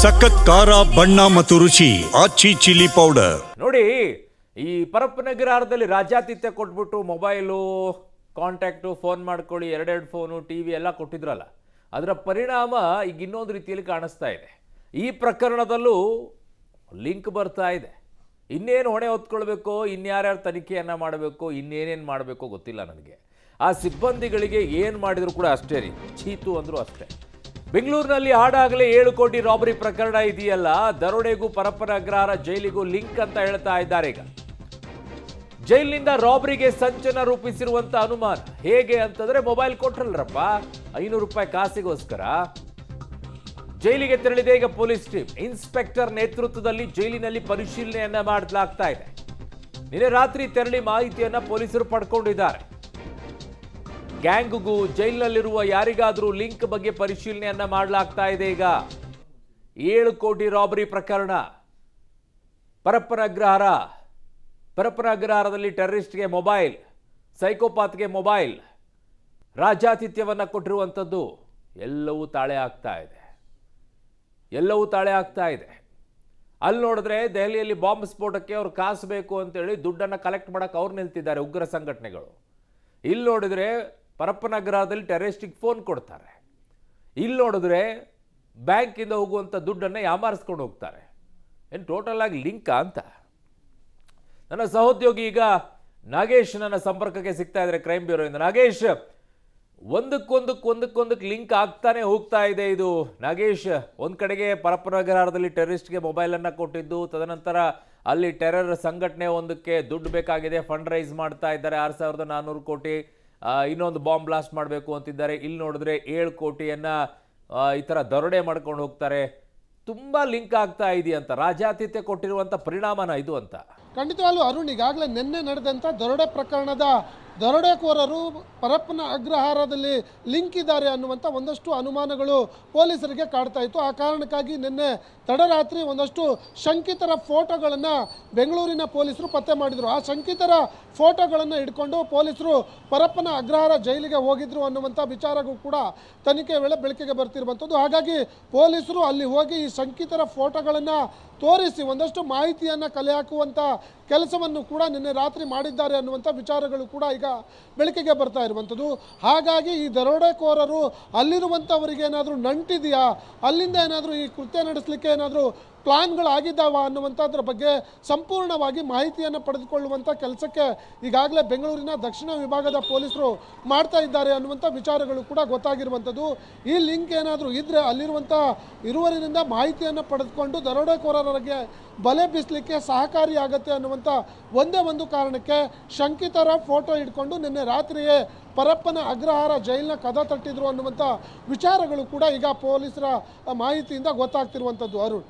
ಸಖತ್ ಖಾರ ಬಣ್ಣ ಮತ್ತು ರುಚಿ ಆಚಿ ಚಿಲ್ಲಿ ಪೌಡರ್ ನೋಡಿ. ಈ ಪರಪ್ಪನಗರದಲ್ಲಿ ರಾಜ್ಯಾತಿಥ್ಯ ಕೊಟ್ಬಿಟ್ಟು ಮೊಬೈಲು ಕಾಂಟ್ಯಾಕ್ಟು ಫೋನ್ ಮಾಡ್ಕೊಳ್ಳಿ, ಎರಡೆರಡು ಫೋನು ಟಿವಿ ಎಲ್ಲ ಕೊಟ್ಟಿದ್ರಲ್ಲ, ಅದರ ಪರಿಣಾಮ ಈಗ ಇನ್ನೊಂದು ರೀತಿಯಲ್ಲಿ ಕಾಣಿಸ್ತಾ ಇದೆ. ಈ ಪ್ರಕರಣದಲ್ಲೂ ಲಿಂಕ್ ಬರ್ತಾ ಇದೆ. ಇನ್ನೇನು ಹೊಣೆ ಹೊತ್ಕೊಳ್ಬೇಕೋ, ಇನ್ಯಾರ್ಯಾರು ತನಿಖೆಯನ್ನು ಮಾಡಬೇಕು, ಇನ್ನೇನೇನು ಮಾಡಬೇಕೋ ಗೊತ್ತಿಲ್ಲ ನನಗೆ. ಆ ಸಿಬ್ಬಂದಿಗಳಿಗೆ ಏನು ಮಾಡಿದ್ರು ಕೂಡ ಅಷ್ಟೇ ರೀ, ಚೀತು ಅಂದರೂ ಅಷ್ಟೇ. ಬೆಂಗಳೂರಿನಲ್ಲಿ ಆಡಾಗಲೇ 7 ಕೋಟಿ ರಾಬರಿ ಪ್ರಕರಣ ಇದೆಯಲ್ಲ, ದರೋಡೆಗೂ ಪರಪ್ಪನಗ್ರಹಾರ ಜೈಲಿಗೂ ಲಿಂಕ್ ಅಂತ ಹೇಳ್ತಾ ಇದ್ದಾರೆ. ಈಗ ಜೈಲಿನಿಂದ ರಾಬರಿಗೆ ಸಂಚನ ರೂಪಿಸಿರುವಂತ ಅನುಮಾನ ಹೇಗೆ ಅಂತಂದ್ರೆ, ಮೊಬೈಲ್ ಕೊಟ್ರಲ್ರಪ್ಪ 500 ರೂಪಾಯಿ ಕಾಸಿಗೋಸ್ಕರ. ಜೈಲಿಗೆ ತೆರಳಿದೆ ಈಗ ಪೊಲೀಸ್ ಟೀಮ್. ಇನ್ಸ್ಪೆಕ್ಟರ್ ನೇತೃತ್ವದಲ್ಲಿ ಜೈಲಿನಲ್ಲಿ ಪರಿಶೀಲನೆಯನ್ನ ಮಾಡಲಾಗ್ತಾ ಇದೆ. ನಿನ್ನೆ ರಾತ್ರಿ ತೆರಳಿ ಮಾಹಿತಿಯನ್ನ ಪೊಲೀಸರು ಪಡ್ಕೊಂಡಿದ್ದಾರೆ. ಗ್ಯಾಂಗ್ಗೂ ಜೈಲಿನಲ್ಲಿರುವ ಯಾರಿಗಾದ್ರೂ ಲಿಂಕ್ ಬಗ್ಗೆ ಪರಿಶೀಲನೆಯನ್ನ ಮಾಡಲಾಗ್ತಾ ಇದೆ. ಈಗ 7 ಕೋಟಿ ರಾಬರಿ ಪ್ರಕರಣ, ಪರಪ್ಪನಗ್ರಹಾರದಲ್ಲಿ ಟೆರರಿಸ್ಟ್ಗೆ ಮೊಬೈಲ್, ಸೈಕೋಪಾತ್ಗೆ ಮೊಬೈಲ್, ರಾಜ್ಯಾತಿಥ್ಯವನ್ನ ಕೊಟ್ಟಿರುವಂಥದ್ದು ಎಲ್ಲವೂ ತಾಳೆ ಆಗ್ತಾ ಇದೆ. ಅಲ್ಲಿ ನೋಡಿದ್ರೆ ದೆಹಲಿಯಲ್ಲಿ ಬಾಂಬ್ ಸ್ಫೋಟಕ್ಕೆ ಅವ್ರು ಕಾಸು ಬೇಕು ಅಂತೇಳಿ ದುಡ್ಡನ್ನು ಕಲೆಕ್ಟ್ ಮಾಡಕ್ಕೆ ಅವ್ರು ನಿಲ್ತಿದ್ದಾರೆ, ಉಗ್ರ ಸಂಘಟನೆಗಳು. ಇಲ್ಲಿ ನೋಡಿದ್ರೆ ಪರಪ್ಪನಗ್ರಹದಲ್ಲಿ ಟೆರರಿಸ್ಟಿಗೆ ಫೋನ್ ಕೊಡ್ತಾರೆ. ಇಲ್ಲಿ ನೋಡಿದ್ರೆ ಬ್ಯಾಂಕಿಂದ ಹೋಗುವಂಥ ದುಡ್ಡನ್ನು ಯಾಮಾರಿಸ್ಕೊಂಡು ಹೋಗ್ತಾರೆ. ಏನು ಟೋಟಲ್ ಆಗಿ ಲಿಂಕಾ ಅಂತ. ನನ್ನ ಸಹೋದ್ಯೋಗಿ ಈಗ ನಾಗೇಶ್ ನನ್ನ ಸಂಪರ್ಕಕ್ಕೆ ಸಿಗ್ತಾ ಇದ್ದಾರೆ ಕ್ರೈಮ್ ಬ್ಯೂರೋಯಿಂದ. ನಾಗೇಶ್, ಒಂದಕ್ಕೊಂದಕ್ಕೆ ಲಿಂಕ್ ಆಗ್ತಾನೆ ಹೋಗ್ತಾ ಇದೆ ಇದು. ನಾಗೇಶ್, ಒಂದ್ ಕಡೆಗೆ ಪರಪ್ಪನಗ್ರಹಾರದಲ್ಲಿ ಟೆರರಿಸ್ಟ್ಗೆ ಮೊಬೈಲನ್ನು ಕೊಟ್ಟಿದ್ದು, ತದನಂತರ ಅಲ್ಲಿ ಟೆರರ್ ಸಂಘಟನೆ ಒಂದಕ್ಕೆ ದುಡ್ಡು ಬೇಕಾಗಿದೆ, ಫಂಡ್ ರೈಸ್ ಮಾಡ್ತಾ ಇದ್ದಾರೆ 6400 ಕೋಟಿ, ಇನ್ನೊಂದು ಬಾಂಬ್ ಬ್ಲಾಸ್ಟ್ ಮಾಡಬೇಕು ಅಂತಿದ್ದಾರೆ. ಇಲ್ಲಿ ನೋಡಿದ್ರೆ 7 ಕೋಟಿಯನ್ನ ಈ ಥರ ದರೋಡೆ ಮಾಡ್ಕೊಂಡು ಹೋಗ್ತಾರೆ. ತುಂಬ ಲಿಂಕ್ ಆಗ್ತಾ ಇದೆಯಂತ. ರಾಜ್ಯಾತಿಥ್ಯ ಕೊಟ್ಟಿರುವಂಥ ಪರಿಣಾಮನ ಇದು ಅಂತ. ಖಂಡಿತವಾಗ್ಲೂ ಅರುಣ್, ಈಗಾಗಲೇ ನಿನ್ನೆ ನಡೆದಂಥ ದರೋಡೆ ಪ್ರಕರಣದ ದರೋಡೆಕೋರರು ಪರಪ್ಪನ ಅಗ್ರಹಾರದಲ್ಲಿ ಲಿಂಕ್ ಇದ್ದಾರೆ ಅನ್ನುವಂಥ ಒಂದಷ್ಟು ಅನುಮಾನಗಳು ಪೊಲೀಸರಿಗೆ ಕಾಡ್ತಾ ಇತ್ತು. ಆ ಕಾರಣಕ್ಕಾಗಿ ನಿನ್ನೆ ತಡರಾತ್ರಿ ಒಂದಷ್ಟು ಶಂಕಿತರ ಫೋಟೋಗಳನ್ನು ಬೆಂಗಳೂರಿನ ಪೊಲೀಸರು ಪತ್ತೆ ಮಾಡಿದರು. ಆ ಶಂಕಿತರ ಫೋಟೋಗಳನ್ನು ಇಟ್ಕೊಂಡು ಪೊಲೀಸರು ಪರಪ್ಪನ ಅಗ್ರಹಾರ ಜೈಲಿಗೆ ಹೋಗಿದ್ರು ಅನ್ನುವಂಥ ವಿಚಾರವೂ ಕೂಡ ತನಿಖೆ ವೇಳೆ ಬೆಳಕಿಗೆ ಬರ್ತಿರುವಂಥದ್ದು. ಹಾಗಾಗಿ ಪೊಲೀಸರು ಅಲ್ಲಿ ಹೋಗಿ ಈ ಶಂಕಿತರ ಫೋಟೋಗಳನ್ನು ತೋರಿಸಿ ಒಂದಷ್ಟು ಮಾಹಿತಿಯನ್ನು ಕಲೆ ಹಾಕುವಂಥ ಕೆಲಸವನ್ನು ಕೂಡ ನಿನ್ನೆ ರಾತ್ರಿ ಮಾಡಿದ್ದಾರೆ ಅನ್ನುವಂಥ ವಿಚಾರಗಳು ಕೂಡ ಈಗ ಬೆಳಕಿಗೆ ಬರ್ತಾ ಇರುವಂಥದ್ದು. ಹಾಗಾಗಿ ಈ ದರೋಡೆಕೋರರು ಅಲ್ಲಿರುವಂಥವರಿಗೆ ಏನಾದರೂ ನಂಟಿದೆಯಾ, ಅಲ್ಲಿಂದ ಏನಾದರೂ ಈ ಕೃತ್ಯ ನಡೆಸಲಿಕ್ಕೆ ಏನಾದರೂ ಪ್ಲಾನ್ಗಳಾಗಿದ್ದಾವ ಅನ್ನುವಂಥದ್ರ ಬಗ್ಗೆ ಸಂಪೂರ್ಣವಾಗಿ ಮಾಹಿತಿಯನ್ನು ಪಡೆದುಕೊಳ್ಳುವಂಥ ಕೆಲಸಕ್ಕೆ ಈಗಾಗಲೇ ಬೆಂಗಳೂರಿನ ದಕ್ಷಿಣ ವಿಭಾಗದ ಪೊಲೀಸರು ಮಾಡ್ತಾ ಇದ್ದಾರೆ ಅನ್ನುವಂಥ ವಿಚಾರಗಳು ಕೂಡ ಗೊತ್ತಾಗಿರುವಂಥದ್ದು. ಈ ಲಿಂಕ್ ಏನಾದರೂ ಇದ್ದರೆ ಅಲ್ಲಿರುವಂಥ ಇರುವರಿನಿಂದ ಮಾಹಿತಿಯನ್ನು ಪಡೆದುಕೊಂಡು ದರೋಡೆಕೋರರಿಗೆ ಬಲೆ ಬೀಸಲಿಕ್ಕೆ ಸಹಕಾರಿಯಾಗತ್ತೆ ಅನ್ನುವಂಥ ಒಂದೇ ಒಂದು ಕಾರಣಕ್ಕೆ ಶಂಕಿತರ ಫೋಟೋ ಇಟ್ಕೊಂಡು ನಿನ್ನೆ ರಾತ್ರಿಯೇ ಪರಪ್ಪನ ಅಗ್ರಹಾರ ಜೈಲಿನ ಕದ ತಟ್ಟಿದ್ರು ಅನ್ನುವಂಥ ವಿಚಾರಗಳು ಕೂಡ ಈಗ ಪೊಲೀಸರ ಮಾಹಿತಿಯಿಂದ ಗೊತ್ತಾಗ್ತಿರುವಂಥದ್ದು. ಅರುಣ್.